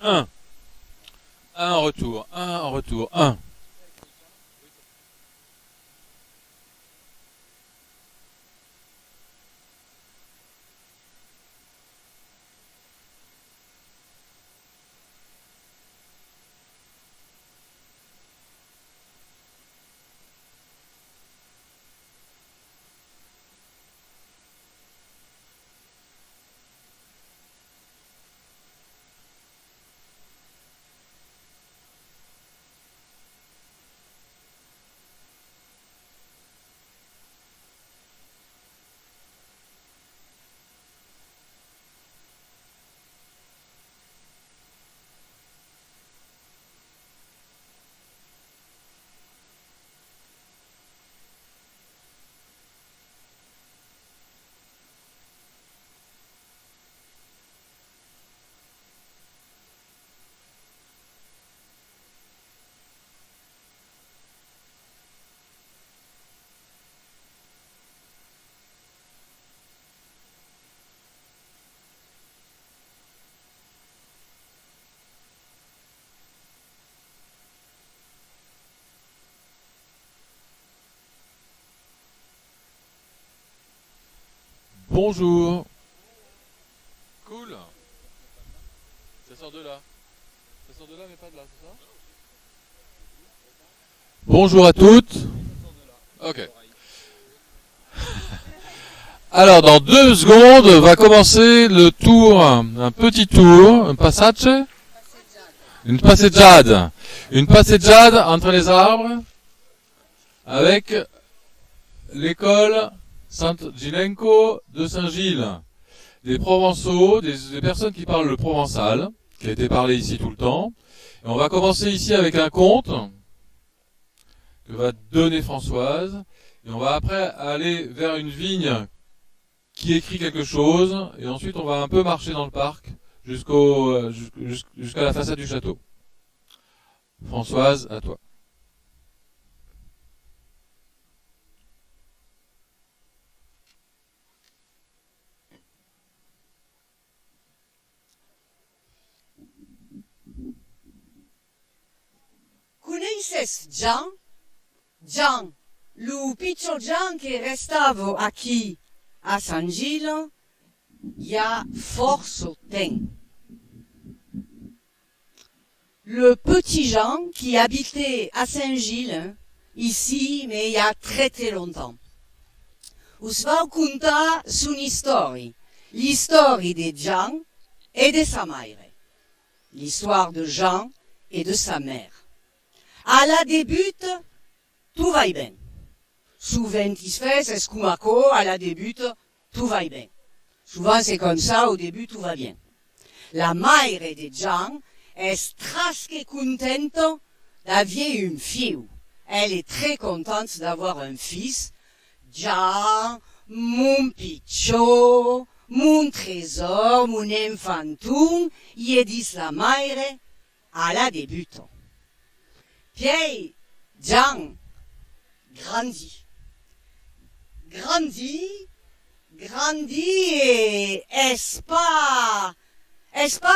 Un. Un en retour. Un en retour. Un. Bonjour. Cool. Ça sort de là. Ça sort de là mais pas de là, c'est ça? Bonjour à toutes. Ok. Alors dans 2 secondes va commencer le tour, un petit tour, un passage, une passeggiade. Une passeggiade entre les arbres avec l'école Saint-Gilenco de Saint-Gilles. Des Provençaux, des personnes qui parlent le provençal, qui a été parlé ici tout le temps. Et on va commencer ici avec un conte que va donner Françoise. Et on va après aller vers une vigne qui écrit quelque chose. Et ensuite on va un peu marcher dans le parc jusqu'à la façade du château. Françoise, à toi. Coneixes Jean? Jean, lo piccolo Jean che restava aquí a San Gilles, il y a force temps. Le petit Jean qui habitait à Saint-Gilles, ici, mais il y a très très longtemps. Us vau contar son histoire, l'histoire de Jean et de sa mère, l'histoire de Jean et de sa mère. À la débute, tout va bien. Souvent, il se fait, c'est ce qu'on à la débute, tout va bien. Souvent, c'est comme ça, au début, tout va bien. La mère de Jean est très contente d'avoir une fille. Elle est très contente d'avoir un fils. Jean, mon pichot, mon trésor, mon enfantum, y dit la mère à la débute. Puis, Jean grandit. Et est-ce pas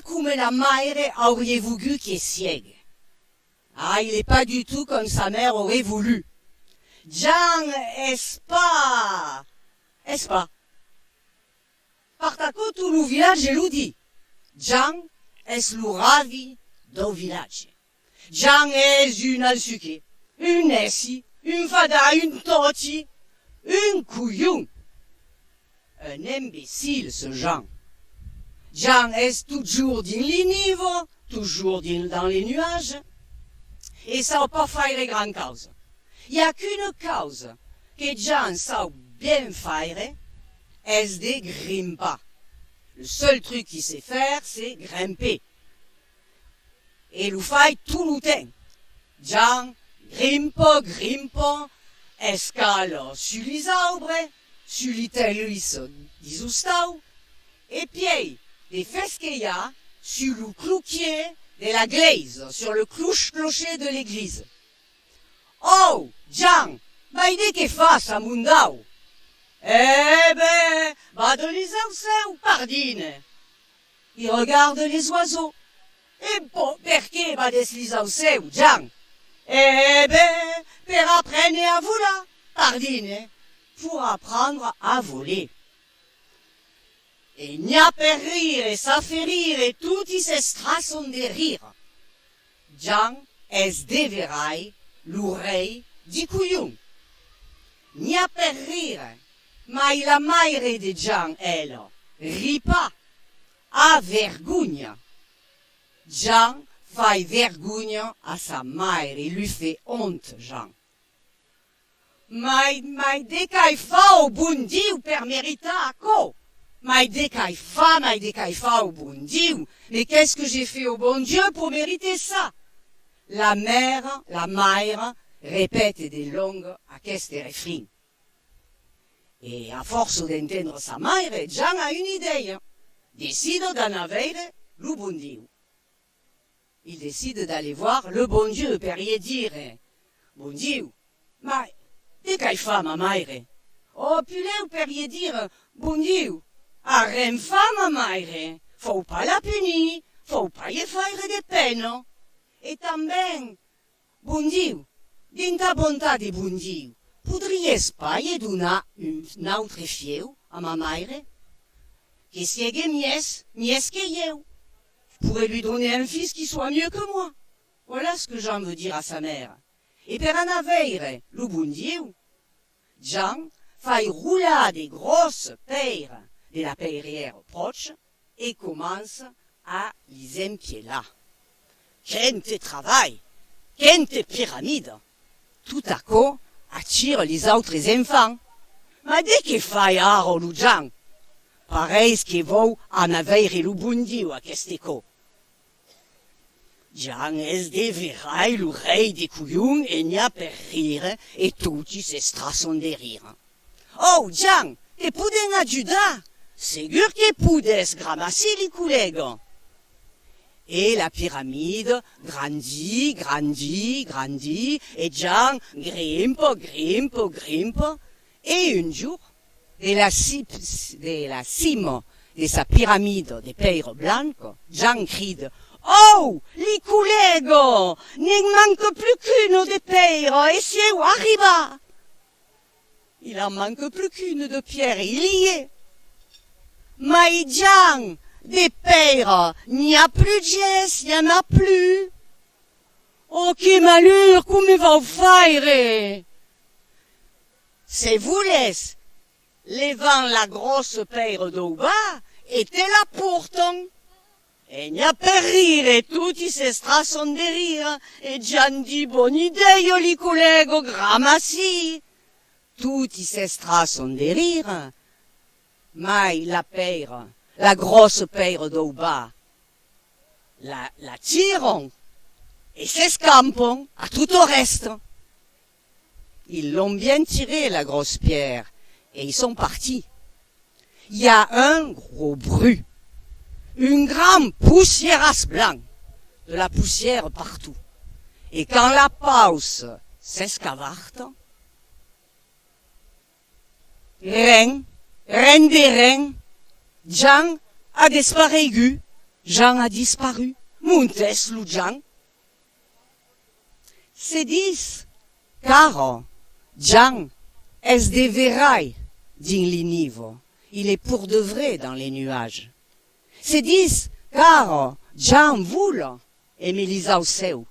comme la mère aurait voulu qu'il est Ah, il n'est pas du tout comme sa mère aurait voulu. Jean, est-ce pas? Partako tout le village et dit. Jean est le ravi du village. Jean est une alsuke, une essie, une fada, une toti, une couillon. Un imbécile, ce Jean. Jean est toujours dans les niveaux, toujours dans les nuages. Et ça n'a pas fait les grandes causes. Il n'y a qu'une cause que Jean sait bien faire, est de grimper. Le seul truc qu'il sait faire, c'est grimper. Et il fait tout le temps. Jean grimpe, escale sur les arbres, sur les talus des oustaux, et puis, des fesses qu'il y a sur le cloutier de la glaise, sur le clocher de l'église. Oh, Jean, il que fasse à Mundao? Eh ben, de les ou pardine. Il regarde les oiseaux. perché va deslizar seu, Jean? Eh ben, per apprendre à voler, pardine, pour apprendre à voler. E n'ha per rire, sa fait rire, tutti se strason de rire. Jean es deverai l'oreille di couillon. N'ha per rire, ma la maire de Jean, elle, rit pas, a vergogna. Jean fait vergogna à sa mère, il lui fait honte, Jean. Mais dès qu'il fait au bon Dieu per mériter à quoi? Mais dès qu'il fait au bon Dieu. Mais qu'est-ce que j'ai fait au bon Dieu pour mériter ça? La mère, répète des longues à ce refrain. Et à force d'entendre sa mère, Jean a une idée. Décide d'en avoir le bon Dieu. Il décide d'aller voir le bon Dieu pour lui dire, bon Dieu, mais dès qu'il fait ma mère, oh, puis là, pour lui dire, bon Dieu, arrête fa ma mère, faut pas la punir, faut pas y faire de peine. Et também, bon Dieu, dans ta bonté de bon Dieu, podries pas y donner une autre fille à ma mère? Que si elle est mieux que eu. Je pourrais lui donner un fils qui soit mieux que moi. Voilà ce que Jean veut dire à sa mère. Et per en avoir le bon Dieu, Jean fait rouler des grosses paires de la perrière proche et commence à les empiler là. Quel travail, quelle pyramide. Tout à coup, attire les autres enfants. Mais dès qu'il fait aro le Jean, pareil ce qu'il vaut en avoir le bon Dieu à Kesteko. Jean es deverai l'oreille des couillons et n'y a per rire et tutti se strason de rire. Oh, Jean, te poden ajudar? Segur que podes gramasser les collègues. Et la pyramide grandit, et Jean grimpe, et un jour, de la cime de sa pyramide de pierres blanches, Jean crie « Oh, les collègues, ne manque plus qu'une de pierre, et si où arriva ?» Il en manque plus qu'une de pierre, il y est. Mais Jean, des pierres, n'y a plus de geste, n'y en a plus. Oh, que malheur, comment va-vous faire? C'est vous laisse. Levant la grosse pierre d'au bas, était là pourtant. Et n'y a pas rire, et tout y se strason de rire. Et Jean dit, bonne idée, les collègues, gramassi. Tout y se strason de rire. Mais la pierre, la grosse pierre d'au bas, la tirent et s'escampent à tout au reste. Ils l'ont bien tirée, la grosse pierre, et ils sont partis. Il y a un gros bruit, une grande poussiérasse blanche, de la poussière partout. Et quand la pause s'escavarte, rien des reins, Jean a disparu, Jean a disparu, Montes le Jean. C'est dit, car Jean est des verailles dans les niveaux, il est pour de vrai dans les nuages. C'est dit, car Jean voule aimer les seu.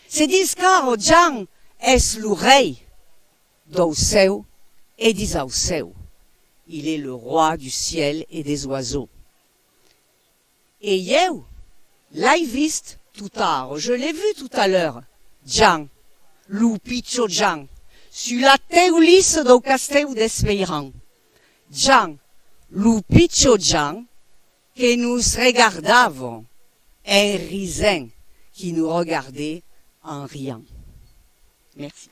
C'est dit, car Jean est l'oreille d'au seu et des seu. Il est le roi du ciel et des oiseaux. Et eu, l'ai vist tout tard, je l'ai vu tout à l'heure, Jean, le piccio Jean, sur la teulisse do castell d'Espeiran. Jean, le piccio Jean, que nous regardavons, un raisin qui nous regardait en riant. Merci.